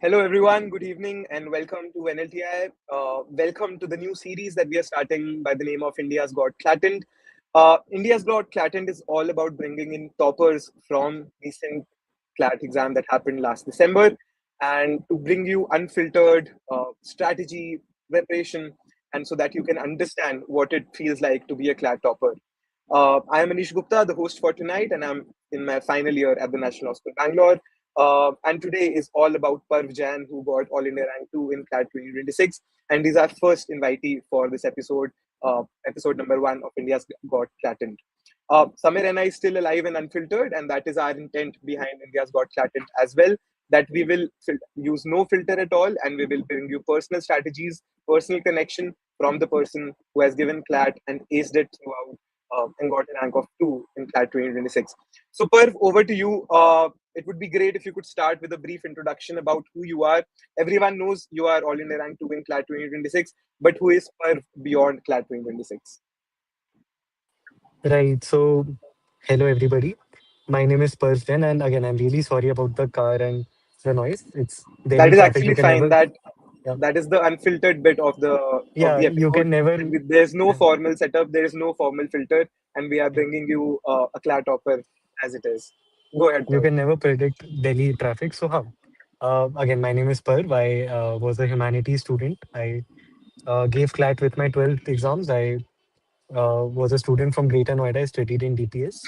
Hello, everyone. Good evening, and welcome to NLTI. Welcome to the new series that we are starting by the name of India's Got CLATent. India's Got CLATent is all about bringing in toppers from recent CLAT exam that happened last December, and to bring you unfiltered strategy, preparation, and so that you can understand what it feels like to be a CLAT topper. I am Anish Gupta, the host for tonight, and I'm in my final year at the National Law School, Bangalore. And today is all about Parv Jain, who got All India Rank 2 in CLAT 2026. And he's our first invitee for this episode, episode number 1 of India's Got CLATent. Samay Raina is still alive and unfiltered, and that is our intent behind India's Got CLATent as well. That we will use no filter at all, and we will bring you personal strategies, personal connection from the person who has given CLAT and aced it throughout and got a rank of 2 in CLAT 2026. So, Parv, over to you. It would be great if you could start with a brief introduction about who you are. Everyone knows you are All India Rank 2 in CLAT 2026, but who is Parv beyond CLAT 2026? Right. So, hello everybody. My name is Parv Jain, and again, I'm really sorry about the car and the noise. It's Delhi That is traffic. You actually can fine. never, That yeah, that is the unfiltered bit of the yeah, you episode. can never, There's no yeah, formal setup. There is no formal filter, and we are yeah, bringing you a CLAT topper as it is. Go ahead, you Parv. can never predict Delhi traffic. So, how? Again, my name is Parv. I was a humanities student. I gave CLAT with my 12th exams. I was a student from Greater Noida. I studied in DPS.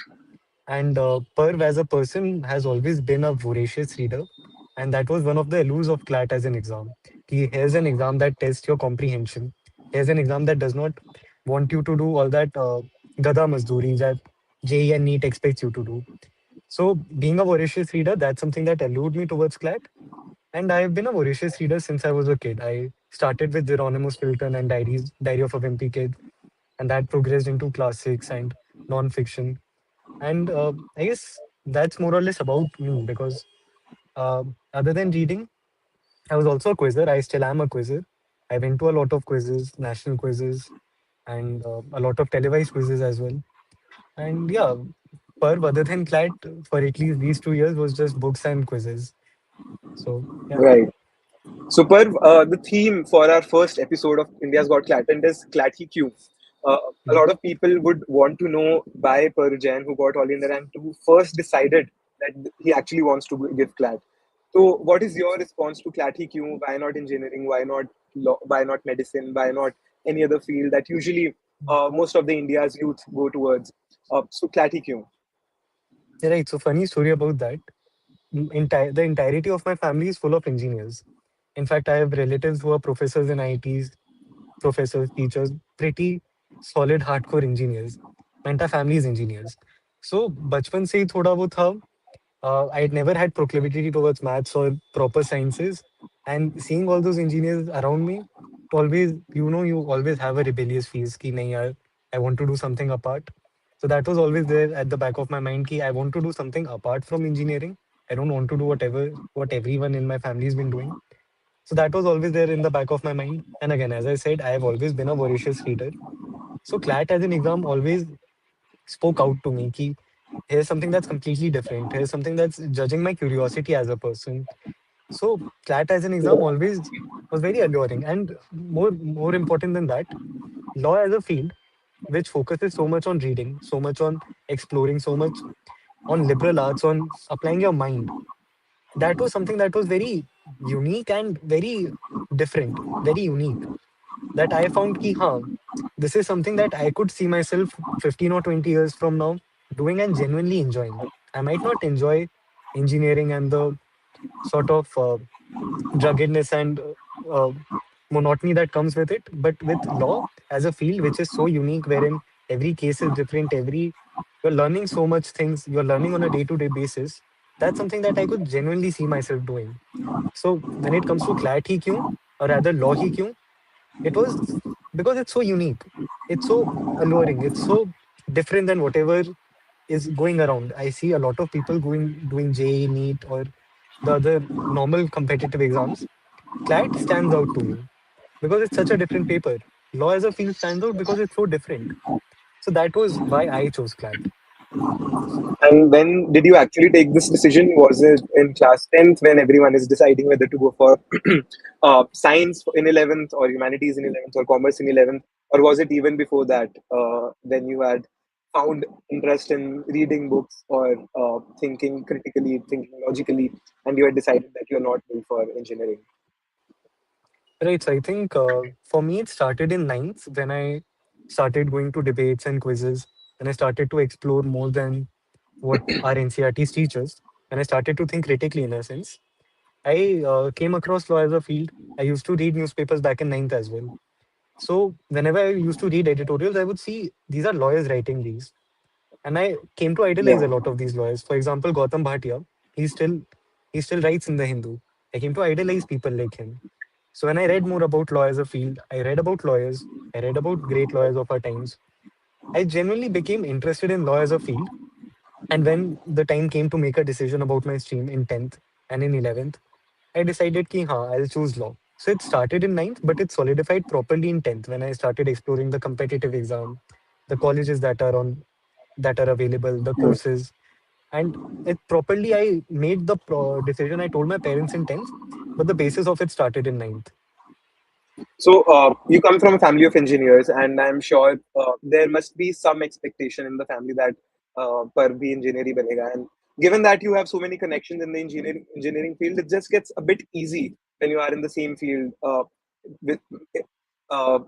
And Parv as a person has always been a voracious reader. And that was one of the allures of CLAT as an exam. Here's an exam that tests your comprehension. Here's an exam that does not want you to do all that gada mazduri that JEE and NEET expects you to do. So being a voracious reader, that's something that allured me towards CLAT. And I've been a voracious reader since I was a kid. I started with Hieronymus Filton and Diary of a Wimpy Kid, and that progressed into classics and non-fiction. And I guess that's more or less about me because other than reading, I was also a quizzer. I still am a quizzer. I went to a lot of quizzes, national quizzes, and a lot of televised quizzes as well. And yeah, other than CLAT, for at least these 2 years was just books and quizzes. So yeah. Right. Superb. The theme for our first episode of India's Got CLATent is CLAT-EQ. Uh, a Mhm. lot of people would want to know why Parv Jain, who got All India Rank 2, first decided that he actually wants to give CLAT. So, what is your response to CLAT-EQ? Why not engineering? Why not law? Why not medicine? Why not any other field that usually most of the India's youth go towards? So, CLAT-EQ. Right. So funny story about that. The entirety of my family is full of engineers. In fact, I have relatives who are professors in IITs, professors, teachers, pretty solid hardcore engineers. My entire family is engineers. So बचपन से ही थोड़ा वो था. I had never had proclivity towards maths or proper sciences, and seeing all those engineers around me, it always you always have a rebellious phase कि नहीं यार, I want to do something apart. So that was always there at the back of my mind कि I want to do something apart from engineering. I don't want to do whatever what everyone in my family has been doing. So that was always there in the back of my mind. And again, as I said, I have always been a voracious reader. So CLAT as an exam always spoke out to me ki here's something that's completely different. Here's something that's judging my curiosity as a person. So CLAT as an exam always was very alluring. And more important than that, law as a field, which focuses so much on reading, so much on exploring, so much on liberal arts, on applying your mind. That was something that was very unique and very different, very unique. That I found ki this is something that I could see myself 15 or 20 years from now doing and genuinely enjoying. I might not enjoy engineering and the sort of ruggedness and monotony that comes with it, but with law as a field which is so unique, wherein every case is different, you're learning so much things, you're learning on a day-to-day basis. That's something that I could genuinely see myself doing. So when it comes to CLAT ही क्यों, or rather law ही क्यों, it was because it's so unique. It's so alluring. It's so different than whatever is going around. I see a lot of people doing JEE, NEET, or the other normal competitive exams. CLAT stands out to me because it's such a different paper. Law as a field stands out because it's so different. So that was why I chose CLAT. And when did you actually take this decision? Was it in class 10th when everyone is deciding whether to go for science in 11th or humanities in 11th or commerce in 11th? Or was it even before that when you had found interest in reading books or thinking critically, thinking logically, and you had decided that you're not built for engineering? Right. So I think for me, it started in ninth when I started going to debates and quizzes, and I started to explore more than what our NCRTs teach us. And I started to think critically in a sense. I came across law as a field. I used to read newspapers back in ninth as well. So whenever I used to read editorials, I would see these are lawyers writing these. And I came to idolize a Yeah. lot of these lawyers. For example, Gautam Bhatia, he still he still writes in the Hindu. I came to idolize people like him. So when I read more about law as a field, I read about lawyers, I read about great lawyers of our times. I genuinely became interested in law as a field. And when the time came to make a decision about my stream in 10th and in 11th, I decided ki ha, I'll choose law. So it started in ninth, but it solidified properly in 10th when I started exploring the competitive exam, the colleges that are available, the Hmm. courses, and it properly I made the decision. I told my parents in 10th, but the basis of it started in ninth. So you come from a family of engineers, and I'm sure there must be some expectation in the family that Parv bhi engineer hi banega. And given that you have so many connections in the engineering field, it just gets a bit easy when you are in the same field. With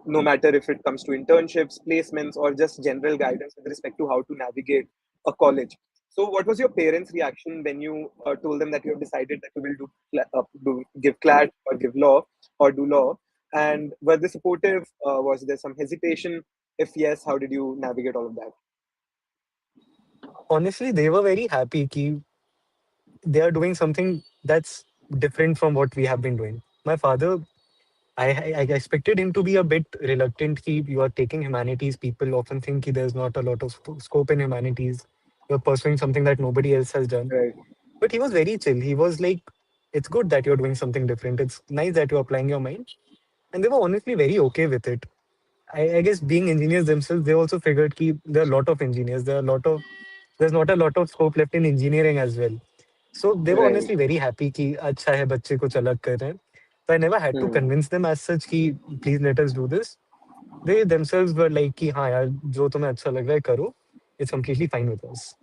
no matter if it comes to internships, placements, or just general guidance with respect to how to navigate a college. So, what was your parents' reaction when you told them that you have decided that you will do give CLAT or give law or do law? And were they supportive? Was there some hesitation? If yes, how did you navigate all of that? Honestly, they were very happy ki they are doing something that's different from what we have been doing. My father, I expected him to be a bit reluctant. Ki you are taking humanities. People often think ki there's not a lot of scope in humanities. You're pursuing something that nobody else has done. Right, But he was very chill. He was like, it's good that you're doing something different. It's nice that you're applying your mind. And they were honestly very okay with it. I guess being engineers themselves, they also figured ki there are a lot of engineers. There's not a lot of scope left in engineering as well. So they were right. honestly very happy कि अच्छा है बच्चे कुछ अलग कर रहे हैं. So I never had to Hmm. convince them as such कि please let us do this. They themselves were like कि हाँ यार जो तुम्हें अच्छा लग रहा है करो. It's completely fine with us.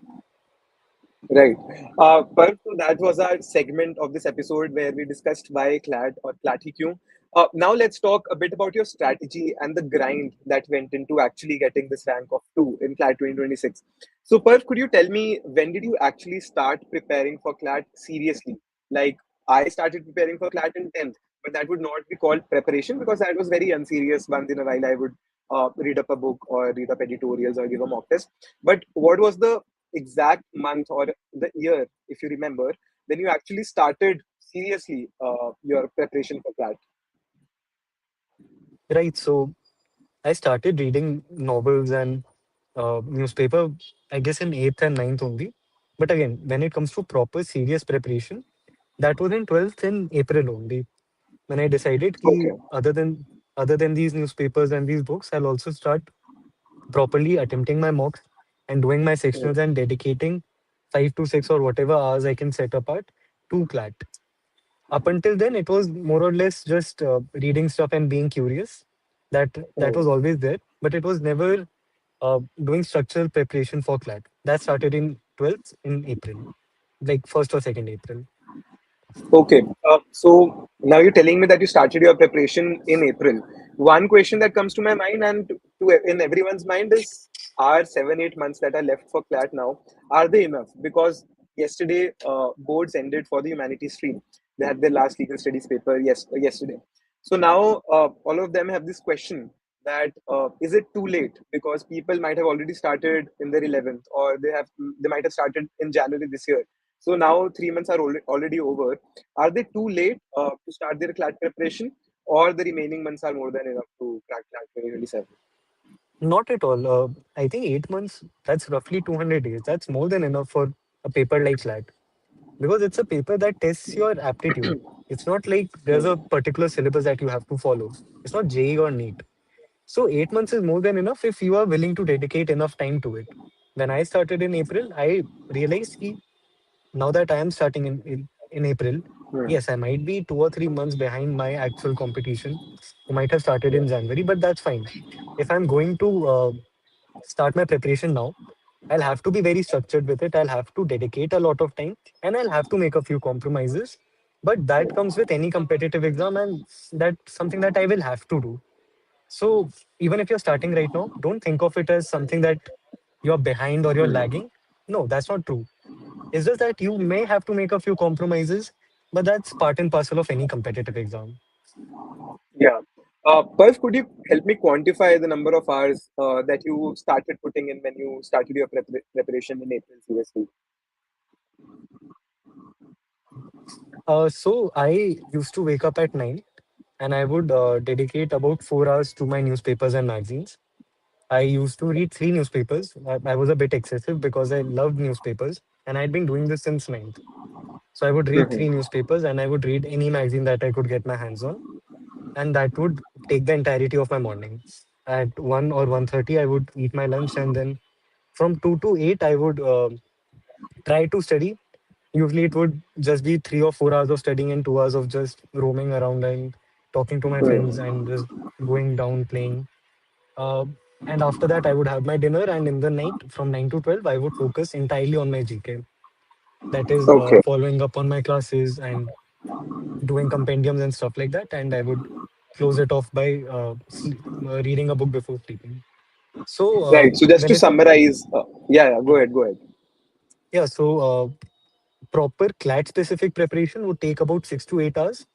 Right. But so that was our segment of this episode where we discussed why CLAT or CLATIQ. Now let's talk a bit about your strategy and the grind that went into actually getting this rank of 2 in CLAT 2026. So, Parv, could you tell me when did you actually start preparing for CLAT seriously? Like, I started preparing for CLAT in 10th, but that would not be called preparation because that was very unserious. Once in a while, I would read up a book or read up editorials or give a mock test. But what was the exact month or the year, if you remember, when you actually started seriously your preparation for that? Right. So I started reading novels and newspaper, I guess in eighth and ninth only. But again, when it comes to proper serious preparation, that was in 12th in April only. When I decided Okay. कि other than these newspapers and these books, I'll also start properly attempting my mocks and doing my Hmm. sectionals and dedicating 5 to 6 or whatever hours I can set apart to CLAT. Up until then, it was more or less just reading stuff and being curious. That Hmm. was always there, but it was never doing structural preparation for CLAT. That started in 12th in April, like 1st or 2nd April. Okay. So now you're telling me that you started your preparation in April. One question that comes to my mind and in everyone's mind is: are 7 8 months that are left for CLAT now, are they enough? Because yesterday boards ended for the humanities stream. They had their last legal studies paper yesterday. So now all of them have this question that is it too late? Because people might have already started in their 11th, or they might have started in January this year. So now 3 months are already over. Are they too late to start their CLAT preparation, or the remaining months are more than enough to crack CLAT 2027? Not at all. I think 8 months, that's roughly 200 days. That's more than enough for a paper like CLAT because it's a paper that tests your aptitude. It's not like there's a Hmm. particular syllabus that you have to follow. It's not JEE or NEET. So 8 months is more than enough if you are willing to dedicate enough time to it. When I started in April, I realized ki now that I am starting in April, Hmm. yes, I might be 2 or 3 months behind my actual competition, who might have started Yeah. in January, but that's fine. If I'm going to start my preparation now, I'll have to be very structured with it. I'll have to dedicate a lot of time and I'll have to make a few compromises. But that comes with any competitive exam, and that's something that I will have to do. So even if you're starting right now, don't think of it as something that you're behind or you're Hmm. lagging. No, that's not true. It's just that you may have to make a few compromises, but that's part and parcel of any competitive exam. Yeah. Perf, could you help me quantify the number of hours that you started putting in when you started your preparation in April? Seriously. So I used to wake up at 9 and I would dedicate about 4 hours to my newspapers and magazines. I used to read three newspapers. I was a bit excessive because I loved newspapers and I'd been doing this since ninth. So I would read three Hmm. newspapers and I would read any magazine that I could get my hands on. And that would take the entirety of my morning. At 1 or 1:30, I would eat my lunch, and then from 2 to 8, I would try to study. Usually, it would just be 3 or 4 hours of studying and 2 hours of just roaming around and talking to my friends Hmm. and just going down playing. Uh, and after that, I would have my dinner. And in the night, from 9 to 12, I would focus entirely on my GK. That is, Okay. following up on my classes and doing compendiums and stuff like that. And I would close it off by reading a book before sleeping. So, Right. So just when to it, summarize, yeah, yeah, go Mhm. ahead, go ahead. Yeah, so proper CLAT specific preparation would take about 6 to 8 hours,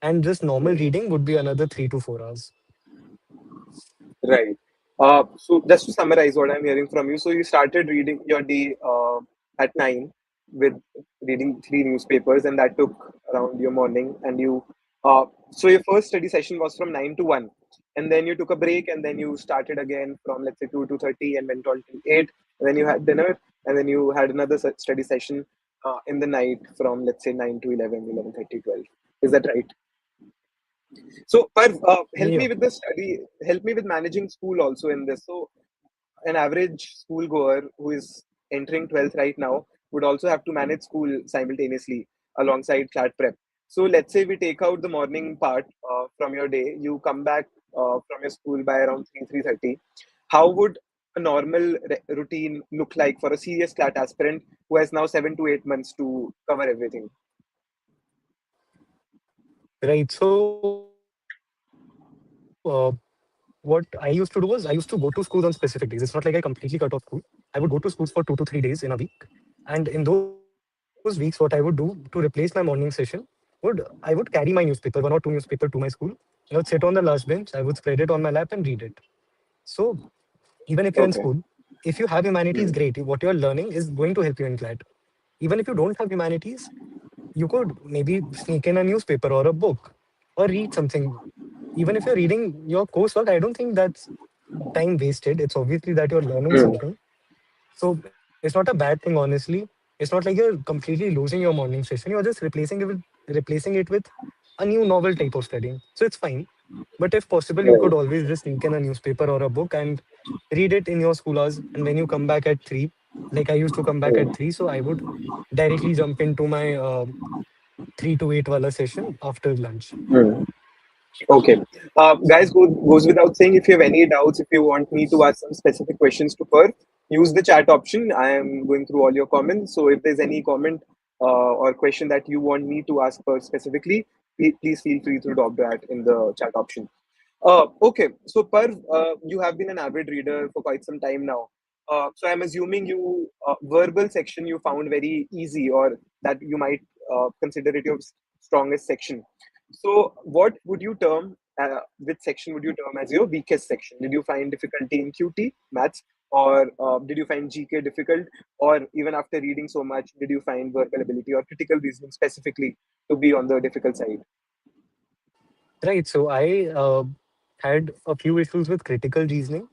and just normal Hmm. reading would be another 3 to 4 hours. Right. So just to summarize what I'm hearing from you, so you started reading your day at 9 with reading three newspapers, and that took around your morning. And you, so your first study session was from 9 to 1, and then you took a break, and then you started again from let's say 2 to 30, and went on till 8. And then you had dinner, and then you had another study session in the night from let's say 9 to 11, 11:30, 12. Is that right? So, Parv, help me Yeah. with the study, help me with managing school also in this. So, an average school goer who is entering 12th right now would also have to manage school simultaneously alongside CLAT prep. So, let's say we take out the morning part from your day, you come back from your school by around 3, 3:30. How would a normal routine look like for a serious CLAT aspirant who has now 7 to 8 months to cover everything? Right. So, what I used to do was I used to go to schools on specific days. It's not like I completely cut off school. I would go to schools for 2 to 3 days in a week. And in those weeks, what I would do to replace my morning session I would carry my newspaper, 1 or 2 newspaper to my school. I would sit on the last bench. I would spread it on my lap and read it. So even if you're in school, Okay. if you have humanities, great. Hmm. What you're learning is going to help you in CLAT. Even if you don't have humanities, you could maybe sneak in a newspaper or a book or read something. Even if you're reading your coursework, I don't think that's time wasted. It's obviously that you're learning Hmm. something. So it's not a bad thing, honestly. It's not like you're completely losing your morning session. You're just replacing it with a new novel type of studying. So it's fine. But if possible, you could Right. always just sneak in a newspaper or a book and read it in your school hours. And when you come back at 3, like I used to come back at Hmm. 3, so I would directly jump into my 3 to 8 wala session after lunch. Hmm. Okay. Guys, goes without saying, if you have any doubts, if you want me to ask some specific questions to Per, use the chat option. I am going through all your comments. So if there's any comment or question that you want me to ask Per specifically, please feel free to drop that in the chat option. Okay, so Parv, you have been an avid reader for quite some time now. So I'm assuming you verbal section you found very easy, or that you might consider it your strongest section. So what would you term, which section would you term as your weakest section? Did you find difficulty in QT, maths, or did you find GK difficult, or even after reading so much, did you find verbal ability or critical reasoning specifically to be on the difficult side? Right. So I had a few issues with critical reasoning.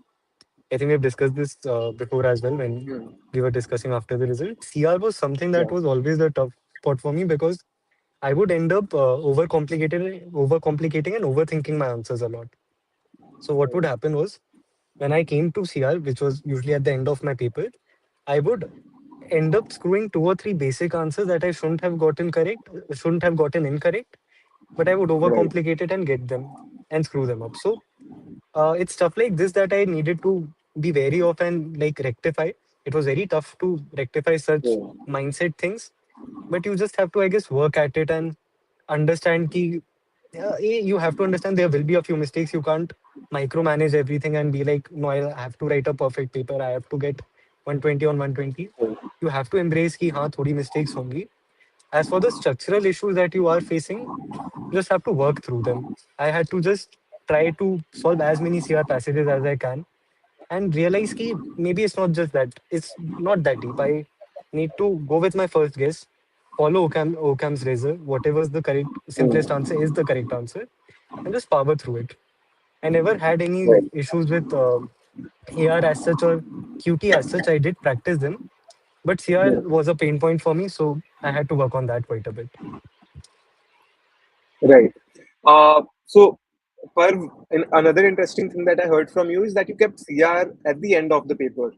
I think we've discussed this before as well when Hmm. we were discussing after the result. CR was something Yeah. that was always the tough spot for me because I would end up overcomplicating and overthinking my answers a lot. So what would happen was when I came to CR, which was usually at the end of my paper, I would end up screwing two or three basic answers that I shouldn't have gotten correct, shouldn't have gotten incorrect, but I would Right. overcomplicate it and get them and screw them up. So it's stuff like this that I needed to be wary of and like rectify. It was very tough to rectify such Yeah. mindset things, but you just have to, I guess, work at it and understand ki, you have to understand there will be a few mistakes. You can't micromanage everything and be like, no, I have to write a perfect paper. I have to get 120 on 120. You have to embrace ki, हाँ, थोड़ी mistakes होंगी. As for the structural issues that you are facing, you just have to work through them. I had to just try to solve as many CR passages as I can and realize ki maybe it's not just that. It's not that deep. I need to go with my first guess, follow Occam's razor. Whatever's the correct, simplest Mm. answer is the correct answer, and just power through it. I never had any Right. issues with AR as such or QT as such. I did practice them, but CR Yeah. was a pain point for me, so I had to work on that quite a bit. Right. So, Parv, another interesting thing that I heard from you is that you kept CR at the end of the paper.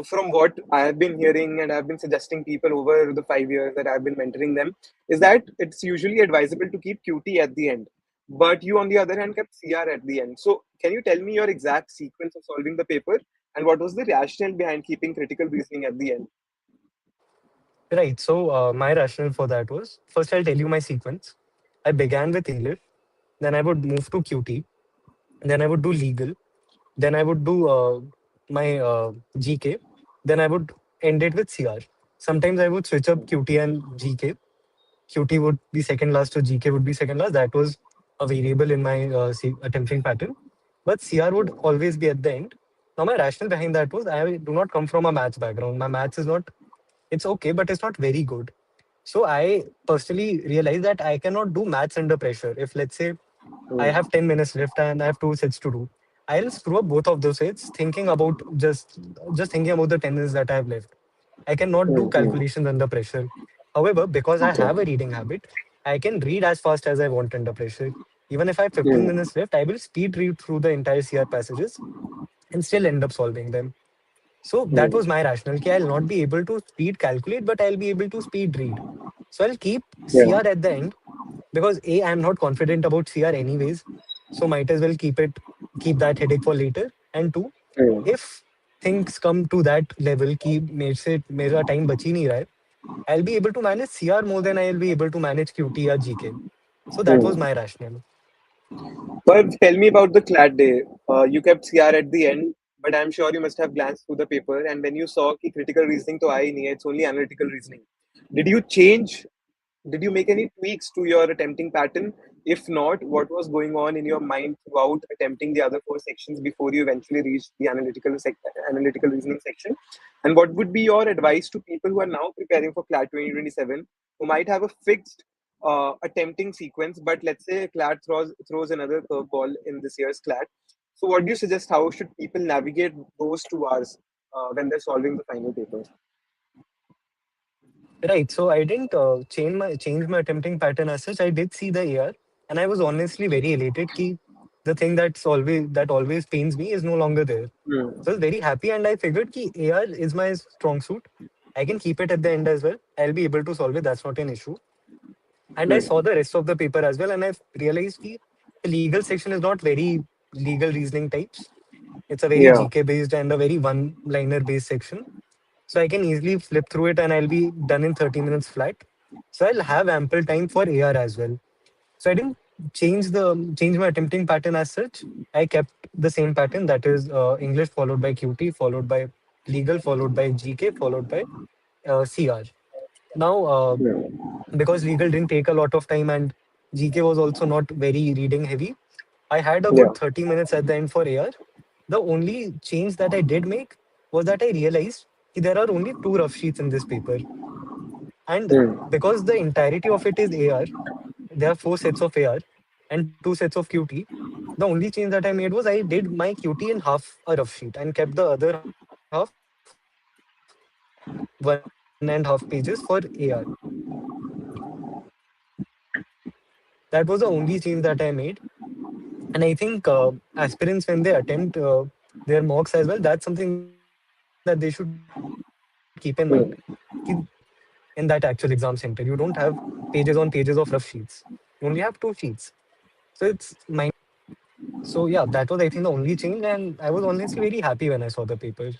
From what I have been hearing and I've been suggesting people over the 5 years that I've been mentoring them, is that it's usually advisable to keep QT at the end. But you, on the other hand, kept CR at the end. So, can you tell me your exact sequence of solving the paper and what was the rationale behind keeping critical reasoning at the end? Right. So my rationale for that was first I'll tell you my sequence. I began with English, then I would move to QT, then I would do legal, then I would do my GK, then I would end it with CR. Sometimes I would switch up QT and GK. QT would be second last or GK would be second last. That was a variable in my attempting pattern. But CR would always be at the end. Now, my rationale behind that was I do not come from a maths background. My maths is not, it's okay, but it's not very good. So I personally realized that I cannot do maths under pressure. If let's say I have Mm. 10 minutes left and I have two sets to do, I'll screw up both of those sets thinking about just thinking about the 10 minutes that I have left. I cannot do Mm. calculations under pressure. However, because I have a Okay. reading habit, I can read as fast as I want under pressure. Even if I have 15 Mm. minutes left, I will speed read through the entire CR passages and still end up solving them. So that was Mm. my rationale. Ki I'll not be able to speed calculate, but I'll be able to speed read. So I'll keep Yeah. CR at the end because A, I'm not confident about CR anyways. So might as well keep that headache for later. And two, Mm. if things come to that level कि मेरा time बच ही नहीं रहा है, I'll be able to manage CR more than I'll be able to manage QT or GK. So that was Mm. my rationale. But tell me about the CLAT day. You kept CR at the end, but I'm sure you must have glanced through the paper. And when you saw कि critical reasoning तो आया ही नहीं है, it's only analytical reasoning. Did you change? Did you make any tweaks to your attempting pattern? If not, what was going on in your mind throughout attempting the other four sections before you eventually reached the analytical reasoning section? And what would be your advice to people who are now preparing for CLAT 2027, who might have a fixed attempting sequence, but let's say CLAT throws another curveball in this year's CLAT. So, what do you suggest? How should people navigate those 2 hours when they're solving the final paper? Right. So I didn't change my attempting pattern as such. I did see the AR, and I was honestly very elated. Ki the thing that always pains me is no longer there. Hmm. So I was very happy, and I figured ki AR is my strong suit. I can keep it at the end as well. I'll be able to solve it. That's not an issue. And I Hmm. saw the rest of the paper as well, and I realized ki the legal section is not very legal reasoning types. It's a very Yeah. GK based and a very one liner based section. So I can easily flip through it and I'll be done in 30 minutes flat. So I'll have ample time for AR as well. So I didn't change my attempting pattern as such. I kept the same pattern, that is English followed by QT, followed by legal, followed by GK, followed by CR. Now, Hmm. because legal didn't take a lot of time and GK was also not very reading heavy, I had a Yeah. good 30 minutes at the end for AR. The only change that I did make was that I realized that there are only two rough sheets in this paper. And Hmm. because the entirety of it is AR, there are four sets of AR and two sets of QT. The only change that I made was I did my QT in half a rough sheet and kept the other half 1.5 pages for AR. That was the only change that I made. And I think aspirants, when they attempt their mocks as well, that's something that they should keep in mind. keep in mind ki in that actual exam center, you don't have pages on pages of rough sheets. You only have two sheets. So it's mind. So yeah, that was I think the only change, and I was honestly very happy when I saw the papers.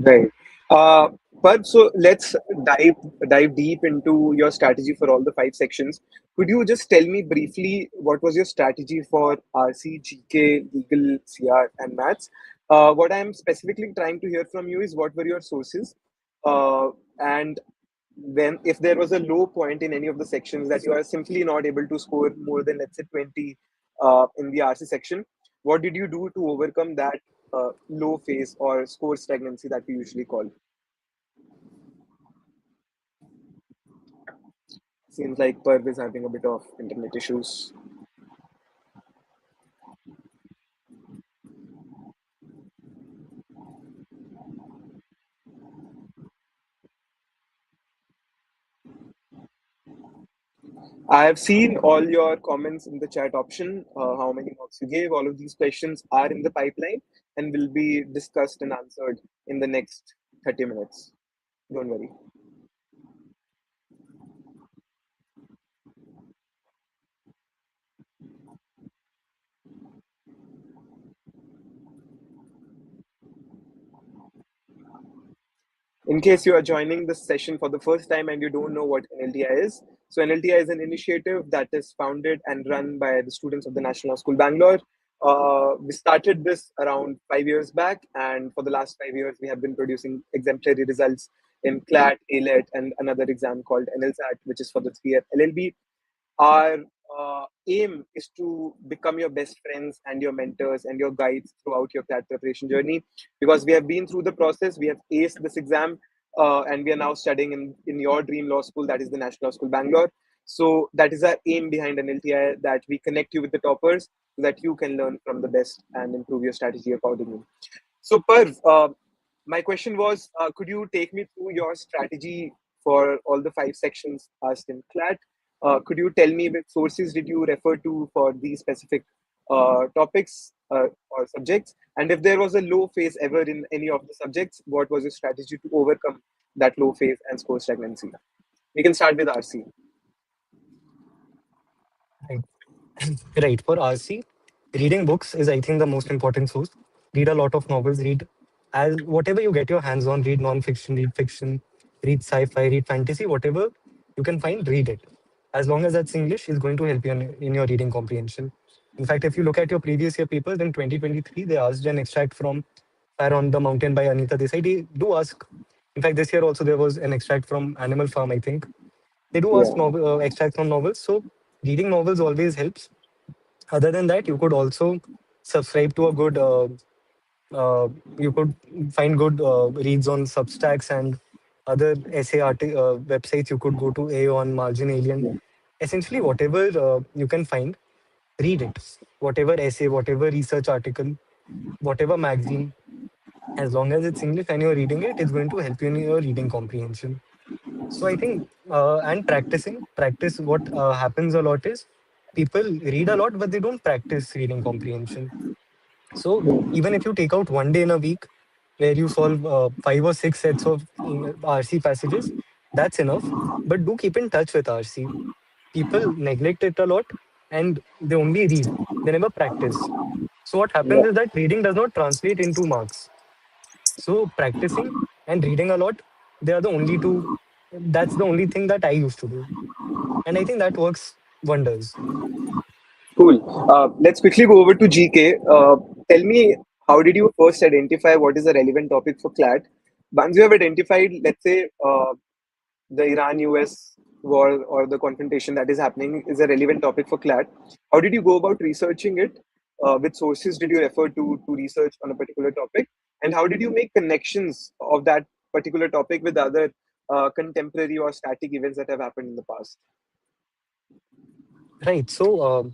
Right. Uh, but so let's dive deep into your strategy for all the five sections. Could you just tell me briefly what was your strategy for RC, GK, legal, CR, and maths? What I'm specifically trying to hear from you is what were your sources, and when if there was a low point in any of the sections that you are simply not able to score more than let's say 20 in the RC section, what did you do to overcome that low phase or score stagnancy that we usually call? Seems like Perv is having a bit of internet issues. I have seen all your comments in the chat option, how many marks you gave. All of these questions are in the pipeline and will be discussed and answered in the next 30 minutes. Don't worry. In case you are joining this session for the first time and you don't know what NLTI is, so NLTI is an initiative that is founded and run by the students of the National Law School Bangalore. We started this around 5 years back, and for the last 5 years, we have been producing exemplary results in CLAT, ALET, and another exam called NLSAT, which is for the 3 year LLB. Our aim is to become your best friends and your mentors and your guides throughout your CLAT preparation journey, because we have been through the process, we have aced this exam, and we are now studying in your dream law school, that is the National Law School Bangalore. So that is our aim behind NLTI, that we connect you with the toppers so that you can learn from the best and improve your strategy accordingly. So, Parv, my question was, could you take me through your strategy for all the five sections asked in CLAT? Could you tell me which sources did you refer to for these specific topics or subjects? And if there was a low phase ever in any of the subjects, what was your strategy to overcome that low phase and score stagnancy? We can start with RC. Right. Right. For RC, reading books is, I think, the most important source. Read a lot of novels, read as whatever you get your hands on, read non-fiction, read fiction, read sci-fi, read fantasy, whatever you can find, read it. As long as that's English, is going to help you in your reading comprehension. In fact, if you look at your previous year papers in 2023, they asked an extract from Fire on the Mountain by Anita Desai. They do ask. In fact, this year also there was an extract from Animal Farm, I think. They do ask Yeah, extracts from novels. So reading novels always helps. Other than that, you could also subscribe to a good. You could find good reads on Substacks and other websites. You could go to Aeon, Margin Alien. yeah, Essentially, whatever you can find, read it. Whatever essay, whatever research article, whatever magazine, as long as it's English and you're reading it, it's going to help you in your reading comprehension. So I think, and practice. What happens a lot is people read a lot, but they don't practice reading comprehension. So even if you take out one day in a week where you solve 5 or 6 sets of RC passages, that's enough. But do keep in touch with RC. People neglect it a lot and they only read. They never practice. So what happens yeah. is that reading does not translate into marks. So practicing and reading a lot, they are the only two. That's the only thing that I used to do, and I think that works wonders. Cool. Let's quickly go over to GK. Tell me, how did you first identify what is a relevant topic for CLAT? Once you have identified, let's say, the Iran US war or the confrontation that is happening is a relevant topic for CLAT, how did you go about researching it? Which sources did you refer to research on a particular topic? And how did you make connections of that particular topic with other contemporary or static events that have happened in the past? Right. So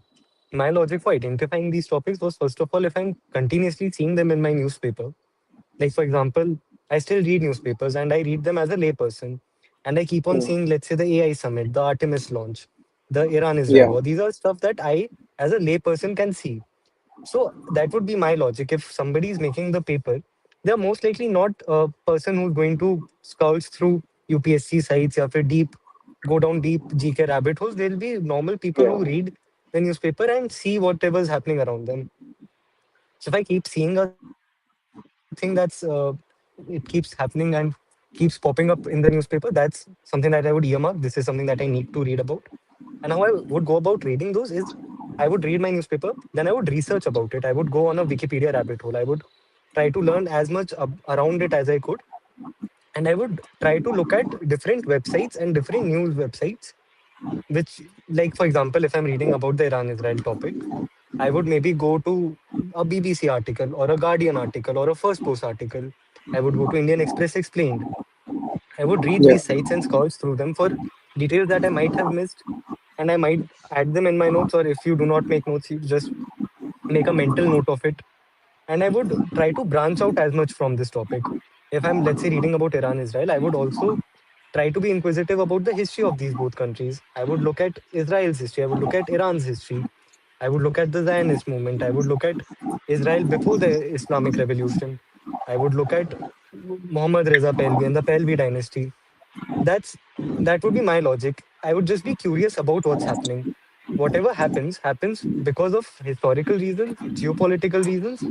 my logic for identifying these topics was, first of all, if I'm continuously seeing them in my newspaper, like for example, I still read newspapers and I read them as a layperson, and I keep on Hmm. seeing, let's say, the AI summit, the Artemis launch, the Iran-Israel Yeah. war. These are stuff that I, as a layperson, can see. So that would be my logic. If somebody is making the paper they are most likely not a person who's going to scour through UPSC sites or deep, go down deep GK rabbit holes. They'll be normal people Yeah. who read the newspaper and see whatever's happening around them. So if I keep seeing a thing it keeps happening and keeps popping up in the newspaper, that's something that I would earmark. This is something that I need to read about. And how I would go about reading those is I would read my newspaper, then I would research about it. I would go on a Wikipedia rabbit hole. I would try to learn as much around it as I could. And I would try to look at different websites and different news websites, which, like, for example, if I'm reading about the Iran Israel topic, I would maybe go to a BBC article or a Guardian article or a First Post article. I would go to Indian Express Explained. I would read Yeah. these sites and scour through them for details that I might have missed, and I might add them in my notes. Or if you do not make notes, you just make a mental note of it. And I would try to branch out as much from this topic. If I'm, let's say, reading about Iran Israel, I would also try to be inquisitive about the history of these both countries. I would look at Israel's history, I would look at Iran's history, I would look at the Zionist movement, I would look at Israel before the Islamic Revolution, I would look at Muhammad Reza Pahlavi and the Pahlavi dynasty. That's that would be my logic. I would just be curious about what's happening. Whatever happens happens because of historical reasons, geopolitical reasons,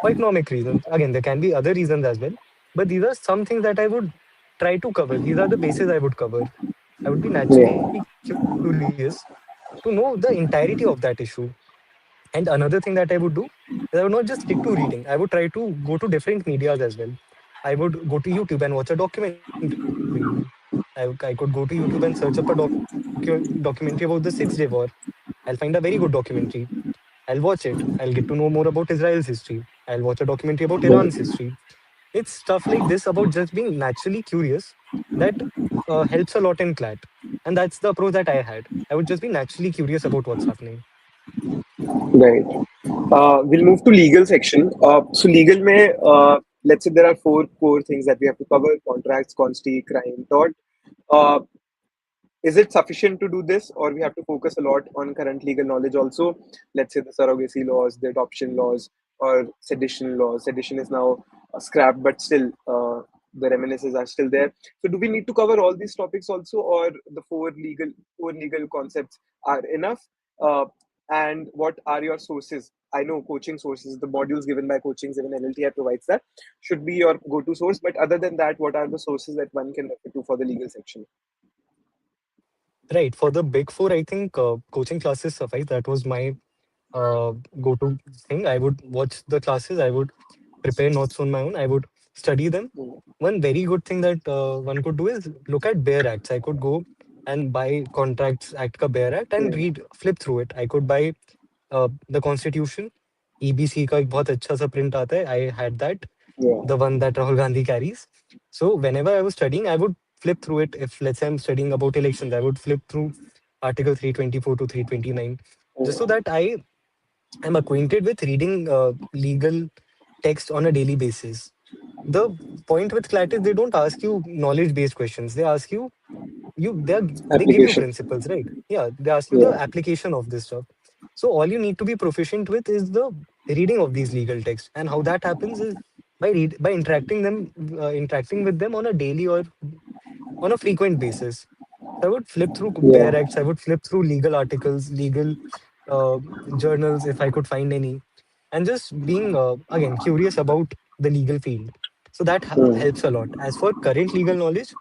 or economic reasons. Again, there can be other reasons as well, but these are some things that I would try to cover. These are the bases I would cover. I would be naturally Yeah. curious to know the entirety of that issue. And another thing that I would do is I would not just stick to reading. I would try to go to different medias as well. I would go to YouTube and watch a documentary. I could go to YouTube and search up a documentary about the Six-Day War. I'll find a very good documentary. I'll watch it. I'll get to know more about Israel's history. I'll watch a documentary about Iran's history. It's stuff like this about just being naturally curious that helps a lot in CLAT. And that's the approach that I had. I would just be naturally curious about what's happening. Right. We'll move to legal section. So legal में let's say there are four core things that we have to cover: contracts, consti, crime, tort. Uh, is it sufficient to do this, or we have to focus a lot on current legal knowledge also? Let's say the surrogacy laws, the adoption laws, or sedition laws. Sedition is now scrapped, but still the reminiscences are still there. So do we need to cover all these topics also, or the four legal concepts are enough? uh, and what are your sources? I know coaching sources, the modules given by coachings, even NLTI provides that, should be your go-to source. But other than that, what are the sources that one can refer to for the legal section? Right. For the big four, I think coaching classes suffice. That was my go-to thing. I would watch the classes. I would prepare notes on my own. I would study them. Mm. One very good thing that one could do is look at bare acts. I could go and buy Contracts Act ka bare act and Mm. read, flip through it. I could buy the Constitution. EBC का एक बहुत अच्छा सा print आता है. I had that, Yeah. the one that Rahul Gandhi carries. So whenever I was studying, I would flip through it. If let's say I'm studying about elections, I would flip through Article 324 to 329, just so Mm. that I am acquainted with reading legal text on a daily basis. The point with CLAT is they don't ask you knowledge based questions. They ask you they give you Application. principles, right? Yeah, they ask you the Yeah. application of this stuff. So all you need to be proficient with is the reading of these legal texts, and how that happens is by interacting with them on a daily or on a frequent basis. I would flip through Yeah. bare acts. I would flip through legal articles, legal uh, journals if I could find any, and just being again curious about the legal field. So that helps a Mm. lot. As for current legal knowledge,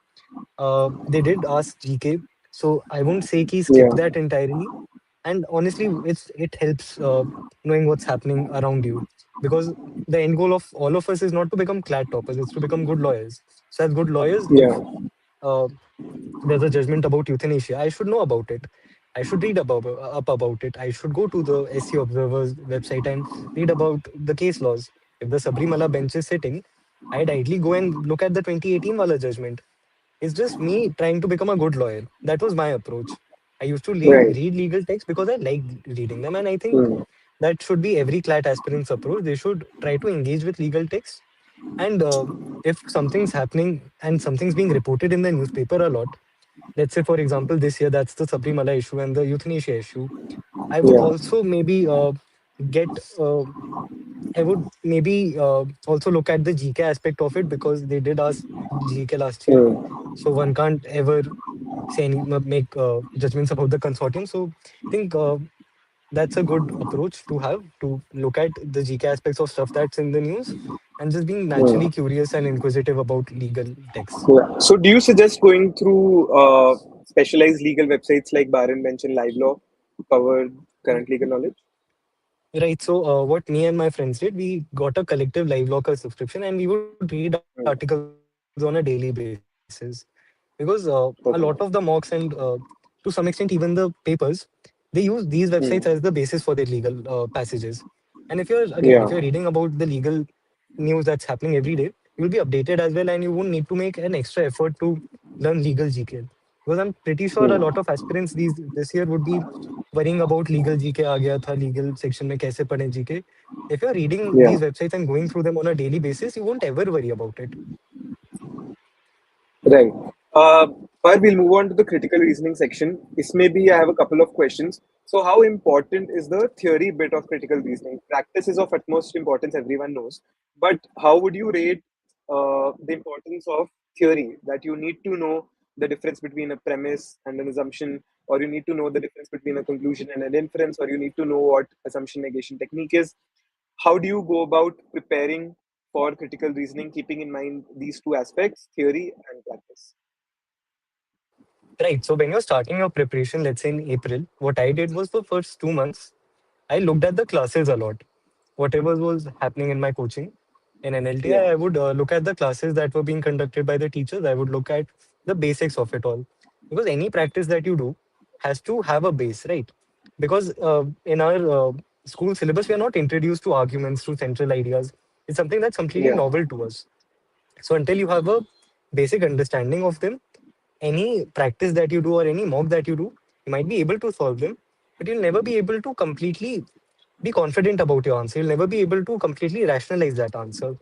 they did ask GK, so I won't say ki skip Yeah. that entirely. And honestly, it helps knowing what's happening around you, because the end goal of all of us is not to become CLAT toppers; it's to become good lawyers. So as good lawyers, if Yeah. uh, there's a judgment about euthanasia, I should know about it. I should read up about it. I should go to the SC Observer's website and read about the case laws. If the Sabrimala bench is sitting, I'd ideally go and look at the 2018 wala judgment. It's just me trying to become a good lawyer. That was my approach. I used to Right. read legal texts because I like reading them, and I think Mm. that should be every CLAT aspirant's approach. They should try to engage with legal texts, and if something's happening and something's being reported in the newspaper a lot, let's say for example this year that's the Sabrimala issue and the euthanasia issue, I would Yeah. also maybe get I would maybe also look at the GK aspect of it because they did ask GK last year. Hmm. So one can't ever say any make judgments about the consortium. So I think that's a good approach to have to look at the GK aspects of stuff that's in the news and just being naturally Hmm. curious and inquisitive about legal texts. Yeah. So, do you suggest going through specialized legal websites like Bar and Bench and Live Law to cover current legal knowledge? Right. So, what me and my friends did, we got a collective live locker subscription and we would read articles on a daily basis. Because a lot of the mocks and Okay. to some extent even the papers, they use these websites as the basis for their Hmm. legal passages. And if you're again, if Yeah. you're reading about the legal news that's happening every day, you'll be updated as well, and you won't need to make an extra effort to learn legal GK. Because I'm pretty sure a Hmm. lot of aspirants this year would be worrying about legal GK आ गया था, legal section में कैसे पढ़ें GK. If you're reading Yeah. these websites and going through them on a daily basis, you won't ever worry about it. Right. But we'll move on to the critical reasoning section. This may be, I have a couple of questions. So, how important is the theory bit of critical reasoning? Practice is of utmost importance, everyone knows. But how would you rate the importance of theory? That you need to know the difference between a premise and an assumption, or you need to know the difference between a conclusion and an inference, or you need to know what assumption negation technique is. How do you go about preparing for critical reasoning, keeping in mind these two aspects, theory and practice? Right. So when you're starting your preparation, let's say in April, what I did was for first 2 months, I looked at the classes a lot. Whatever was happening in my coaching in NLTI, Yeah, I would look at the classes that were being conducted by the teachers. I would look at the basics of it all. Because any practice that you do has to have a base, right? Because in our school syllabus, we are not introduced to arguments, to central ideas. It's something that's completely yeah, novel to us. So until you have a basic understanding of them, any practice that you do or any mock that you do, you might be able to solve them, but you'll never be able to completely be confident about your answer. You'll never be able to completely rationalize that answer.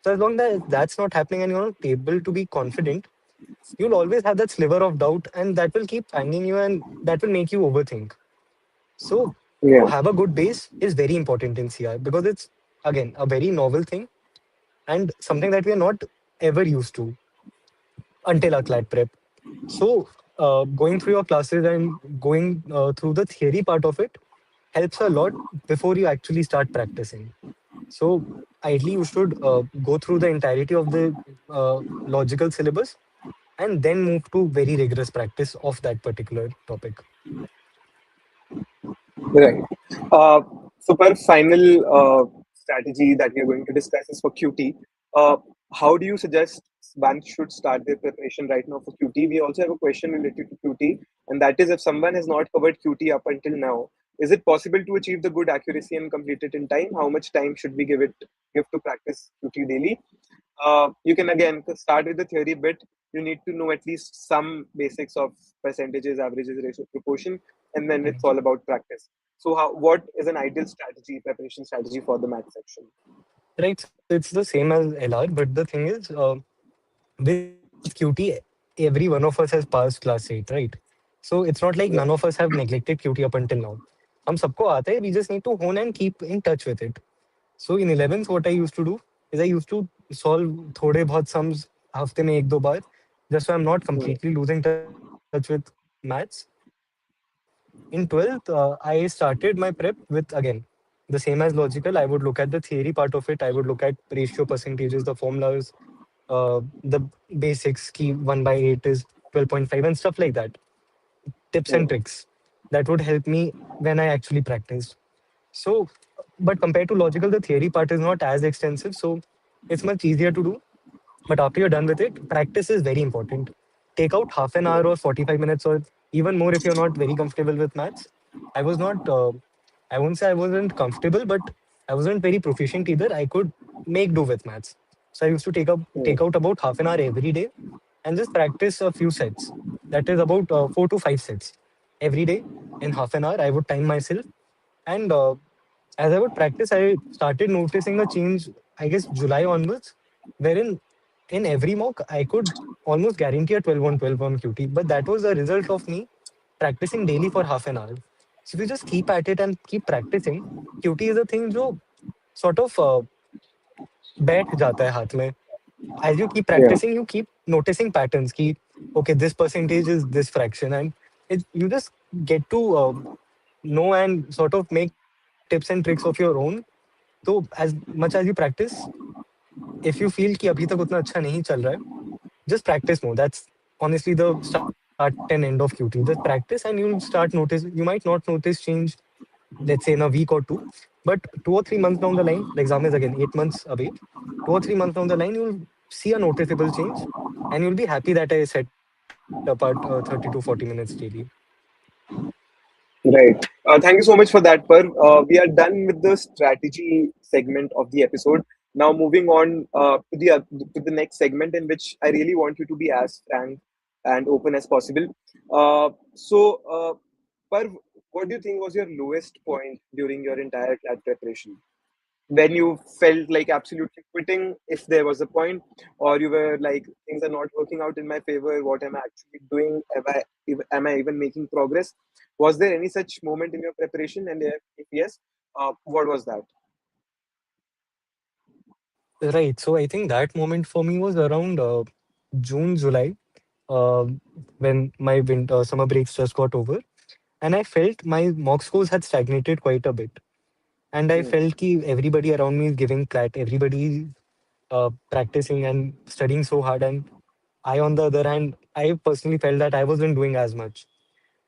So as long as that's not happening and you're not able to be confident, you'll always have that sliver of doubt, and that will keep hanging you and that will make you overthink. So to yeah, have a good base is very important in CI because it's again a very novel thing and something that we are not ever used to until our CLAT prep. So, going through your classes and going through the theory part of it helps a lot before you actually start practicing. So, ideally, you should go through the entirety of the logical syllabus and then move to very rigorous practice of that particular topic. right. Uh, so, per final strategy that we are going to discuss is for QT. Uh, how do you suggest one should start their preparation right now for QT? We also have a question related to QT, and that is if someone has not covered QT up until now, is it possible to achieve the good accuracy and complete it in time? How much time should we give to practice QT daily? You can again start with the theory bit. You need to know at least some basics of percentages, averages, ratio, proportion, and then it's Right. all about practice. So, what is an ideal strategy, preparation strategy for the math section? Right. So it's the same as LR, but the thing is, with QT, every one of us has passed class 8, right? So it's not like none of us Yeah. have neglected QT up until now. हम सबको आता है, we just need to hone and keep in touch with it. So in 11th, what I used to do is I used to solve थोड़े बहुत sums हफ्ते में एक दो बार, just so I'm not Hmm. completely losing touch with maths. In 12th, I started my prep with again the same as logical. I would look at the theory part of it. I would look at ratio percentages, the formulas, the basics. Key 1/8 is 12.5 and stuff like that. Tips and Hmm. tricks that would help me when I actually practiced. So, but compared to logical, the theory part is not as extensive, so it's much easier to do. But after you're done with it, practice is very important. Take out half an hour or 45 minutes or even more if you're not very comfortable with maths. I was not, I won't say I wasn't comfortable, but I wasn't very proficient either. I could make do with maths. So I used to Hmm. take out about half an hour every day and just practice a few sets. That is about 4 to 5 sets every day in half an hour. I would time myself and as I would practice, I started noticing a change, I guess, July onwards, wherein in every mock, I could almost guarantee a 12 on 12 on QT. But that was a result of me practicing daily for half an hour. So if you just keep at it and keep practicing, QT is a thing जो sort of बैठ जाता है हाथ में. As you keep Yeah. practicing, you keep noticing patterns. Ki, okay, this percentage is this fraction, and you just get to know and sort of make tips and tricks of your own. So as much as you practice, if you feel कि अभी तक उतना अच्छा नहीं चल रहा है, just practice more. That's honestly the start and end of QT. Just practice and you'll start notice. You might not notice change, let's say in a week or two, but 2 or 3 months down the line, the exam is again 8 months away. 2 or 3 months down the line, you'll see a noticeable change, and you'll be happy that I set apart 30 to 40 minutes daily. Right. Thank you so much for that, Parv. We are done with the strategy segment of the episode. Now, moving on to the next segment, in which I really want you to be as frank and open as possible. Parv, what do you think was your lowest point during your entire CLAT preparation? When you felt like absolutely quitting, if there was a point, or you were like, things are not working out in my favor, what am I actually doing, am I even making progress? Was there any such moment in your preparation, and if yes, what was that? Right. So I think that moment for me was around June, July, uh, when my winter summer breaks just got over, and I felt my mock scores had stagnated quite a bit. And I Hmm. felt ki everybody around me is giving CLAT, everybody practicing and studying so hard, and I, on the other hand, I personally felt that I wasn't doing as much.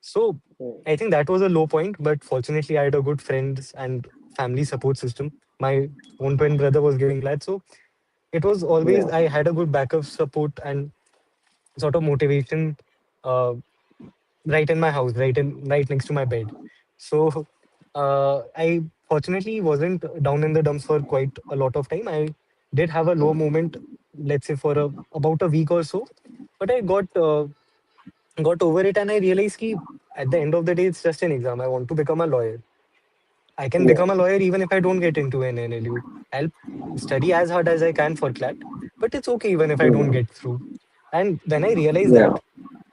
So Hmm. I think that was a low point, but fortunately, I had a good friends and family support system. My own twin brother was giving CLAT, so it was always Yeah. I had a good backup support and sort of motivation. Uh, right in my house, right next to my bed. So I fortunately wasn't down in the dumps for quite a lot of time. I did have a low moment, let's say for about a week or so, but I got over it, and I realized ki at the end of the day, it's just an exam. I want to become a lawyer. I can Yeah. become a lawyer even if I don't get into an NLU. I'll study as hard as I can for CLAT, but it's okay even if I don't Hmm. get through. And when I realized Yeah. that,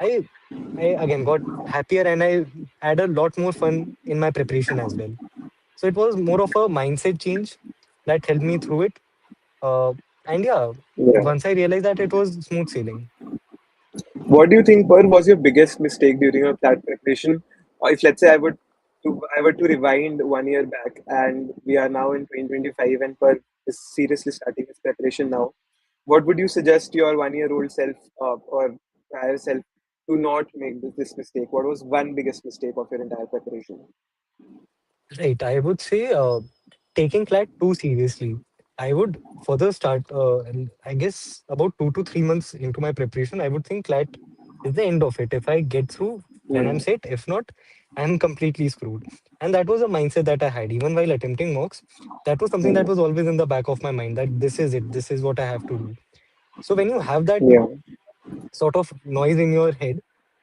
I I again got happier, and I had a lot more fun in my preparation as well. So it was more of a mindset change that helped me through it. Uh, and yeah, Yeah. once I realized that, it was smooth sailing. What do you think, Per, was your biggest mistake during your CLAT preparation? Or if, let's say, I were to rewind 1 year back, and we are now in 2025, and Per is seriously starting his preparation now, what would you suggest your 1 year old self, or prior self, to not make this mistake? What was one biggest mistake of your entire preparation? Right. I would say taking CLAT too seriously. I would further start, and I guess about 2 to 3 months into my preparation, I would think CLAT is the end of it. If I get through, then I'm Hmm. set. If not, I'm completely screwed. And that was a mindset that I had. Even while attempting mocks, that was something that Hmm. was always in the back of my mind that this is it. This is what I have to do. So when you have that Yeah. sort of noise in your head,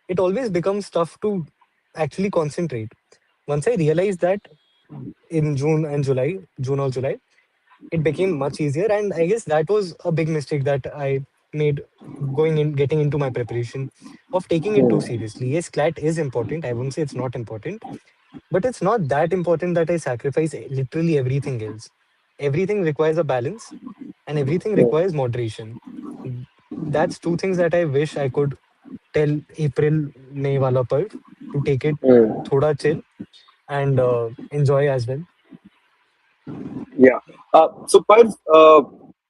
it always becomes tough to actually concentrate. Once I realized that in June or July, it became much easier. And I guess that was a big mistake that I made getting into my preparation of taking it too Hmm. seriously. Yes, CLAT is important. I won't say it's not important, but it's not that important that I sacrifice literally everything else. Everything requires a balance, and everything Hmm. requires moderation. That's two things that I wish I could tell April, May wala Parv to take it Hmm. thoda chill and enjoy as well. Yeah. Parv,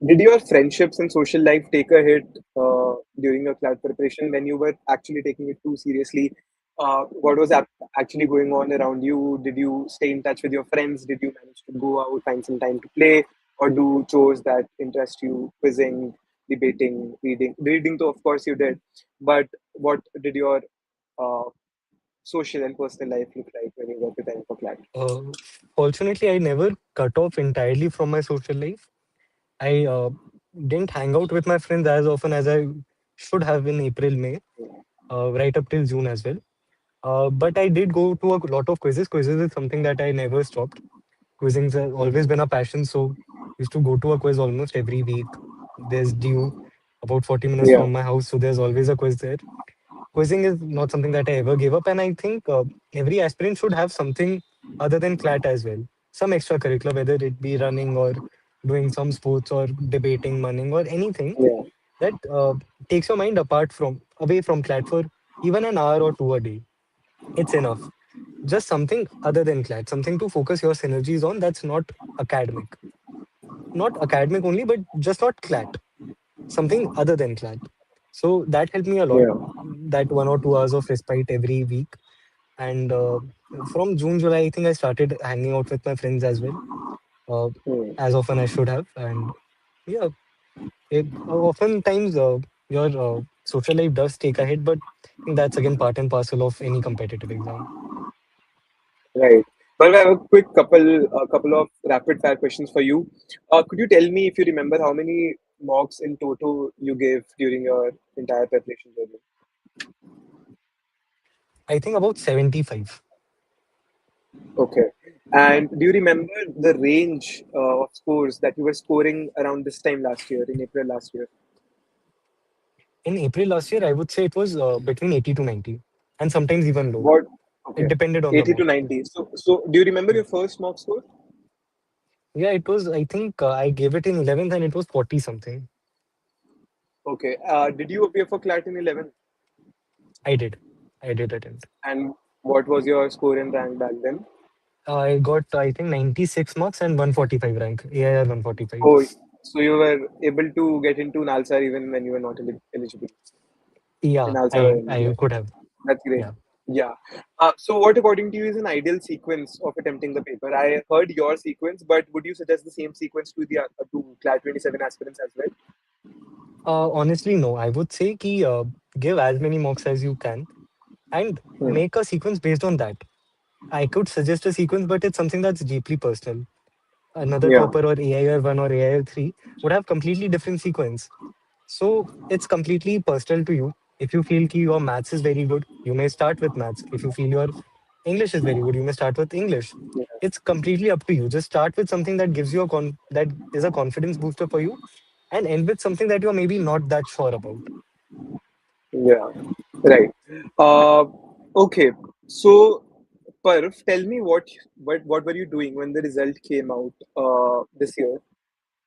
did your friendships and social life take a hit during your CLAT preparation when you were actually taking it too seriously? What was actually going on around you? Did you stay in touch with your friends? Did you manage to go out, find some time to play, or do chores that interest you, quizzing, debating, reading? Reading, though, of course, you did. But what did your uh, social and personal life look like when you were preparing for CLAT? Uh, Fortunately, I never cut off entirely from my social life. I didn't hang out with my friends as often as I should have in April, May, right up till June as well. But I did go to a lot of quizzes. Quizzes is something that I never stopped. Quizzing has always been a passion, so used to go to a quiz almost every week. There's due about 40 minutes Yeah. from my house, so there's always a quiz there. Quizzing is not something that I ever gave up, and I think every aspirant should have something other than CLAT as well. some extracurricular, whether it be running or doing some sports or debating, money or anything Yeah, that takes your mind away from CLAT for even an hour or two a day. It's enough. Just something other than CLAT, something to focus your synergies on that's not academic. Not academic only, but just not CLAT, something other than CLAT. So that helped me a lot. yeah. That 1 or 2 hours of respite every week. And from June, July, I think I started hanging out with my friends as well, uh, Hmm. as often as should have. And yeah, oftentimes your social life does take a hit, but I think that's again part and parcel of any competitive exam. Right. Well, I have a couple of rapid fire questions for you. Could you tell me if you remember how many mocks in total you gave during your entire preparation journey? I think about 75. Okay. And do you remember the range of scores that you were scoring around this time last year, in April last year? In April last year, I would say it was between 80 to 90, and sometimes even low. What? It Okay. depended on the 80 to mock. 90. So do you remember Yeah, your first mock score? yeah, it was. I think I gave it in 11th, and it was 40 something. Okay. Did you appear for CLAT in 11th? I did. I did attempt. And what was your score and rank back then? I got, I think, 96 marks and 145 rank. AIR 145. Oh, so you were able to get into Nalsar even when you were not eligible in Yeah, Nalsar or I NLTI. could have. That's great. Yeah. Yeah. So, what according to you is an ideal sequence of attempting the paper? I heard your sequence, but would you suggest the same sequence to the to CLAT 27 aspirants as well? Honestly, no. I would say ki, give as many mocks as you can and Hmm. make a sequence based on that. I could suggest a sequence, but it's something that's deeply personal. Another Yeah. topper or AIR 1 or AIR 3 would have completely different sequence. So it's completely personal to you. If you feel ki your maths is very good, you may start with maths. If you feel your English is very good, you may start with English. Yeah. It's completely up to you. Just start with something that gives you that is a confidence booster for you, and end with something that you are maybe not that sure about. Yeah. Right. Uh, okay. So, Parv, tell me what were you doing when the result came out this year?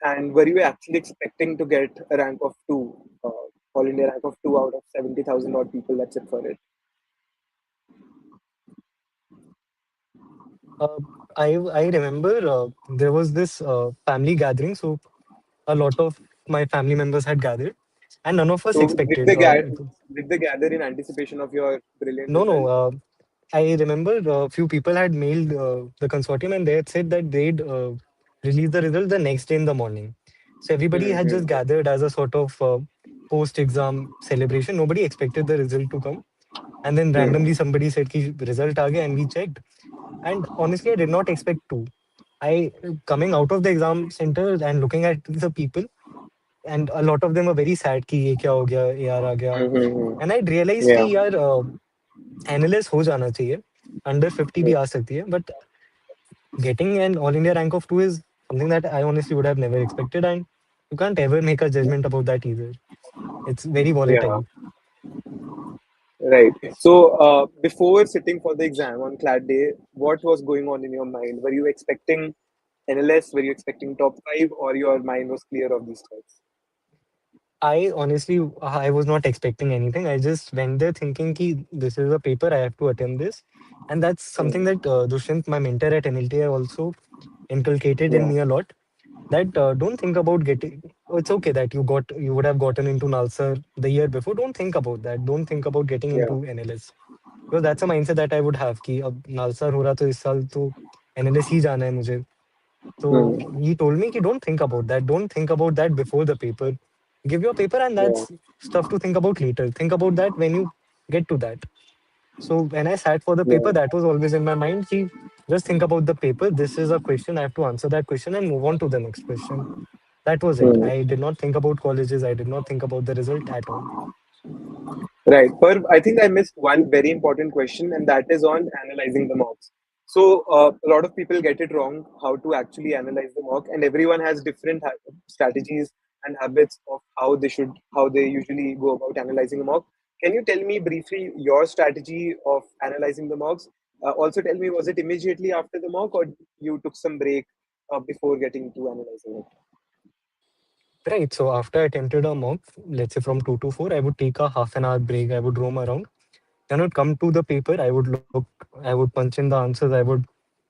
And were you actually expecting to get a rank of two, All India rank of two out of 70,000 odd people? That's it for it. Uh, I remember there was this family gathering, so a lot of my family members had gathered, and none of us So expected. did they gather in anticipation of your brilliant No, no. result? I remember a few people had mailed the consortium, and they had said that they'd release the result the next day in the morning. So everybody had just Mm-hmm. gathered as a sort of post-exam celebration. Nobody expected the result to come, and then randomly Hmm. somebody said ki result aa gaya, and we checked. And honestly, I did not expect to. I coming out of the exam center and looking at the people, and a lot of them were very sad कि ये क्या हो गया यार आ गया. Mm-hmm. And I realized Yeah. कि यार analyst हो जाना चाहिए. अंडर 50 भी आ सकती है, but getting an all India rank of 2 is something that I honestly would have never expected, and you can't ever make a judgment about that either. It's very Yeah. volatile. Right. So, before sitting for the exam on CLAT day, what was going on in your mind? Were you expecting NLS? Were you expecting top five, or your mind was clear of these thoughts? I honestly, I was not expecting anything. I just went there thinking ki this is a paper, I have to attend this. And that's something Hmm. that Dushyant, my mentor at NLTI, also inculcated in Yeah. me a lot. That don't think about getting. It's okay that you would have gotten into Nalsar the year before. Don't think about that. Don't think about getting Yeah. into NLS. Because that's a mindset that I would have कि अब NALSA हो रहा तो इस साल तो NLS ही जाना है मुझे. So Hmm. he told me कि don't think about that. Don't think about that before the paper. Give your paper and Yeah. that's stuff to think about later. Think about that when you get to that. So when I sat for the paper, Yeah. that was always in my mind. Ki, just think about the paper. This is a question. I have to answer that question and move on to the next question. That was it. Hmm. I did not think about colleges. I did not think about the result at all. Right. But I think I missed one very important question, and that is on analyzing the mocks. So, a lot of people get it wrong how to actually analyze the mock, and everyone has different strategies and habits of how they usually go about analyzing a mock. Can you tell me briefly your strategy of analyzing the mocks? Also, tell me, was it immediately after the mock, or you took some break before getting to analyzing it? Right. So after I attempted a mock, let's say from 2 to 4, I would take a half an hour break. I would roam around. Then I would come to the paper. I would punch in the answers. I would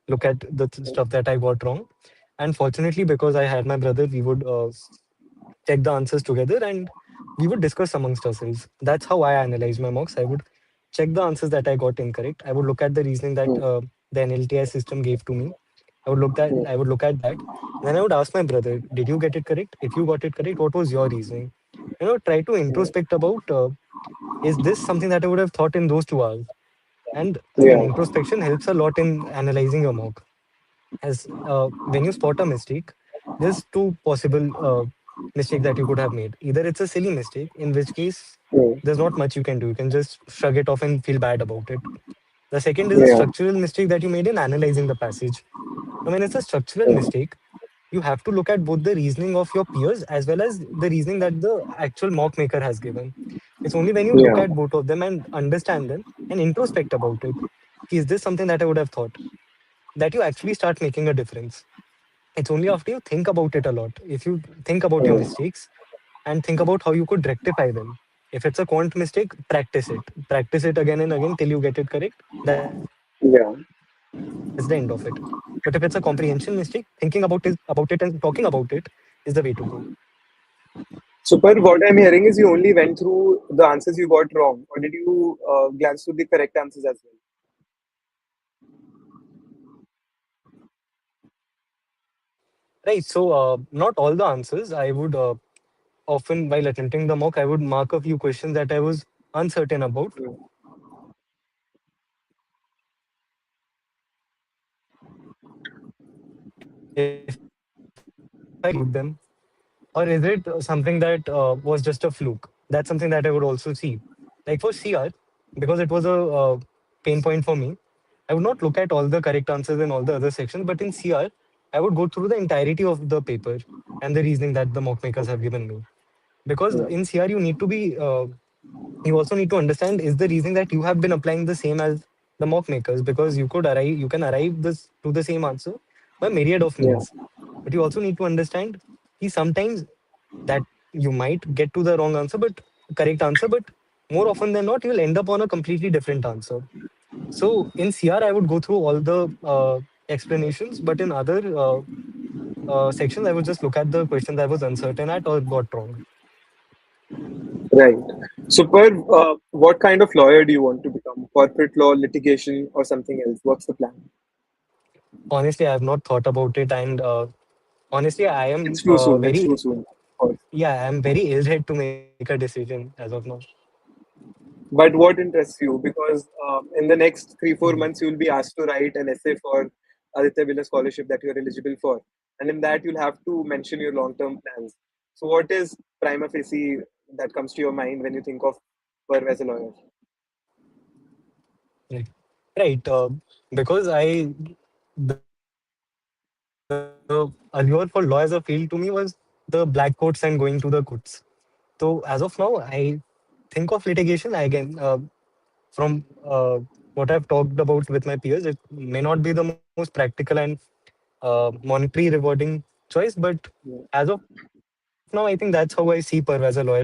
look at the stuff that I got wrong. And fortunately, because I had my brother, we would check the answers together and we would discuss amongst ourselves. That's how I analyze my mocks. I would check the answers that I got incorrect. I would look at the reasoning that Hmm. the NLTI system gave to me. Hmm. I would look at that. And then I would ask my brother, did you get it correct? If you got it correct, what was your reasoning? Try to introspect about is this something that I would have thought in those 2 hours? And again, Yeah, introspection helps a lot in analyzing your mock. As when you spot a mistake, there's two possible mistakes that you could have made. Either it's a silly mistake, in which case hmm. there's not much you can do. You can just shrug it off and feel bad about it. The second is a Yeah, structural mistake that you made in analyzing the passage. Now, when it's a structural yeah, mistake, you have to look at both the reasoning of your peers as well as the reasoning that the actual mock maker has given. It's only when you look yeah, at both of them and understand them and introspect about it. Is this something that I would have thought? That you actually start making a difference. It's only after you think about it a lot. If you think about your hmm. mistakes and think about how you could rectify them. If it's a quant mistake, practice it. Practice it again and again till you get it correct. That's the end of it. Yeah. But if it's a comprehension mistake, thinking about it and talking about it is the way to go. So, per what I'm hearing is you only went through the answers you got wrong, or did you glance through the correct answers as well? Right. So, not all the answers. I would often, while attempting the mock, I would mark a few questions that I was uncertain about. Hmm. If I got them, or is it something that was just a fluke? That's something that I would also see. Like for CR, because it was a pain point for me, I would not look at all the correct answers in all the other sections, but in CR, I would go through the entirety of the paper and the reasoning that the mock makers have given me. Because Yeah, in CR, you also need to understand is the reasoning that you have been applying the same as the mock makers, because you can arrive this to the same answer by myriad of yeah, means. But you also need to understand sometimes that you might get to the wrong answer, but correct answer, but more often than not, you'll end up on a completely different answer. So in CR, I would go through all the explanations, but in other sections, I would just look at the questions I was uncertain at or got wrong. right. So, per what kind of lawyer do you want to become? Corporate law, litigation, or something else? What's the plan? Honestly, I have not thought about it, and honestly, I It's am too soon. It's very too soon. Of course. yeah, I'm very ill-read to make a decision as of now. But what interests you? Because in the next three, Hmm. 4 months, you'll be asked to write an essay for Aditya Birla scholarship that you're eligible for. And in that, you'll have to mention your long term plans. So, what is prima facie that comes to your mind when you think of Parv as a lawyer? Right. Right. Because the allure for law as a field to me was the black coats and going to the courts. So as of now, I think of litigation again. From what I've talked about with my peers, it may not be the most practical and monetary rewarding choice, but Yeah, as of now, I think that's how I see Parv as a lawyer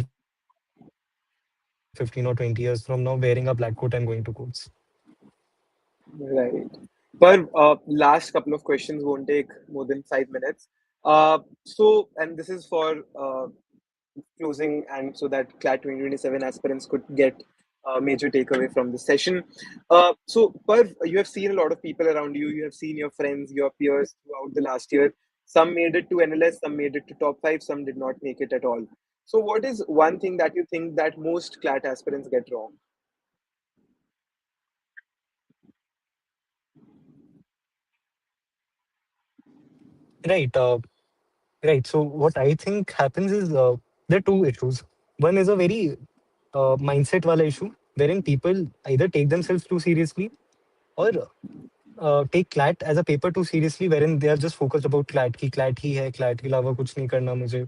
15 or 20 years from now, wearing a black coat and going to courts. right. But last couple of questions won't take more than 5 minutes. And this is for closing, and so that CLAT 2027 aspirants could get a major takeaway from this session. So, Parv, you have seen a lot of people around you. You have seen your friends, your peers throughout the last year. Some made it to NLS, some made it to top five, some did not make it at all. So, what is one thing that you think that most CLAT aspirants get wrong? Right. Right. So what I think happens is there are two issues. One is a very mindset wala issue wherein people either take themselves too seriously or take CLAT as a paper too seriously, wherein they are just focused about CLAT ki CLAT hi hai, CLAT के अलावा कुछ नहीं करना मुझे,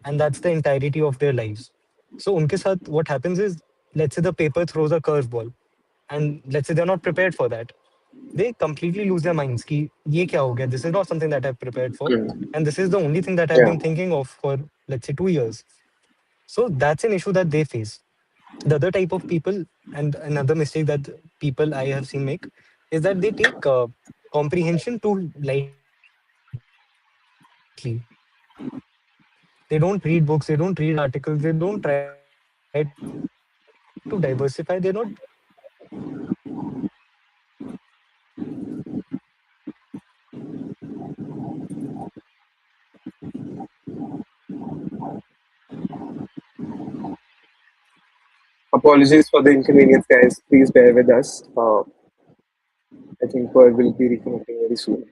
and that's the entirety of their lives. So उनके साथ what happens is, let's say the paper throws a curveball, and let's say they're not prepared for that. they completely lose their minds ki ye kya ho gaya, this is not something that I've prepared for, Mm. and this is the only thing that I've Yeah. been thinking of for, let's say, 2 years. So that's an issue that they face. The other type of people, and another mistake that people I have seen make, is that they take comprehension too lightly. They don't read books, they don't read articles, they don't try to diversify, they're not Apologies for the inconvenience, guys. Please bear with us. I think Pearl will be reconnecting very soon.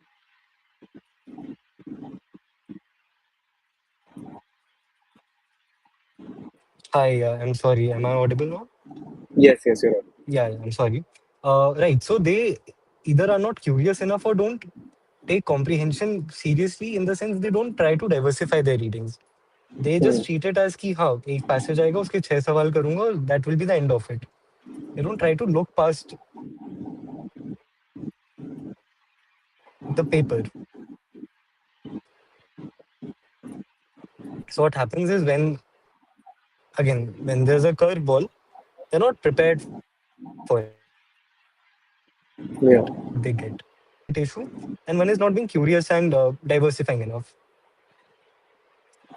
Hi, I'm sorry. Am I audible now? Yes, yes, you're right. Yeah, I'm sorry. Right. So they either are not curious enough or don't take comprehension seriously, in the sense they don't try to diversify their readings. They just Mm. treat it as कि हाँ एक passage आएगा उसके 6 सवाल करूंगा और that will be the end of it. They don't try to look past the paper. So what happens is, when there's a curveball, they're not prepared for it. One is they don't know what they get. Yeah. One is not being curious and diversifying enough.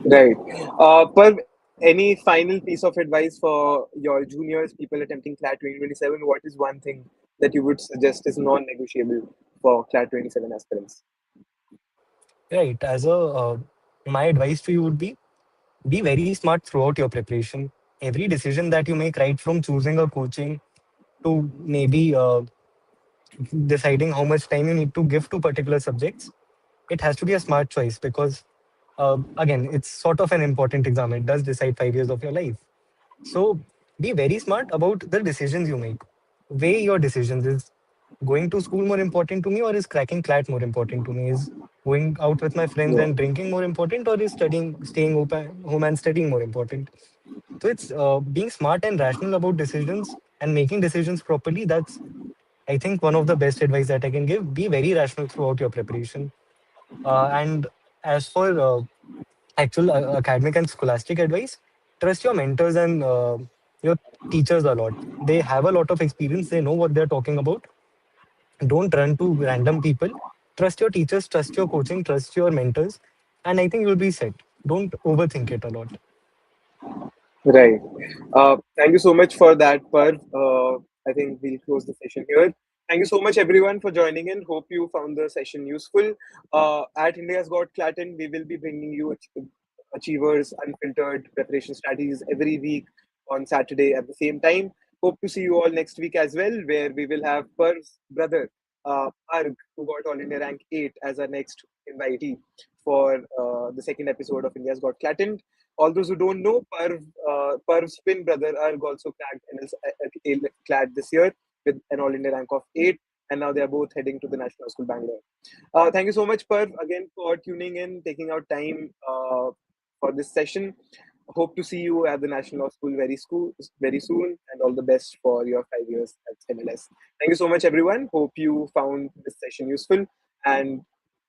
Right. Parv, any final piece of advice for your juniors, people attempting CLAT 2027? What is one thing that you would suggest is non-negotiable for CLAT 27 aspirants? Right. My advice to you would be very smart throughout your preparation. Every decision that you make, right from choosing a coaching to maybe deciding how much time you need to give to particular subjects, it has to be a smart choice, because again, it's sort of an important exam. It does decide 5 years of your life. So be very smart about the decisions you make. Weigh your decisions. Is going to school more important to me, or is cracking CLAT more important to me? Is going out with my friends Yeah. and drinking more important, or is staying home and studying more important? So it's being smart and rational about decisions and making decisions properly. That's, I think, one of the best advice that I can give. Be very rational throughout your preparation. And as for actual academic and scholastic advice, trust your mentors and your teachers a lot. They have a lot of experience, they know what they're talking about. Don't run to random people. Trust your teachers, trust your coaching, trust your mentors, and I think you'll be set. Don't overthink it a lot. Right. Thank you so much for that, Parv. I think we'll close the session here. Thank you so much, everyone, for joining in. Hope you found the session useful. At India's Got CLATent, we will be bringing you Achievers Unfiltered preparation strategies every week on Saturday at the same time. Hope to see you all next week as well, where we will have Parv's brother, Arg, who got All India Rank 8, as our next invitee for the second episode of India's Got CLATent. All those who don't know, Parv's twin brother Arg also cracked CLAT this year with an All India rank of 8, and now they are both heading to the National School Bangalore. Thank you so much, Parv, again for tuning in, taking out time for this session. Hope to see you at the National Law School very soon, and all the best for your 5 years at NLS. Thank you so much, everyone. Hope you found this session useful, and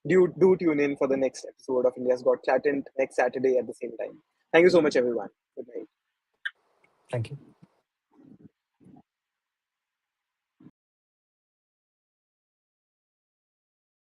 do tune in for the next episode of India's Got CLATent next Saturday at the same time. Thank you so much, everyone. Good night. Thank you.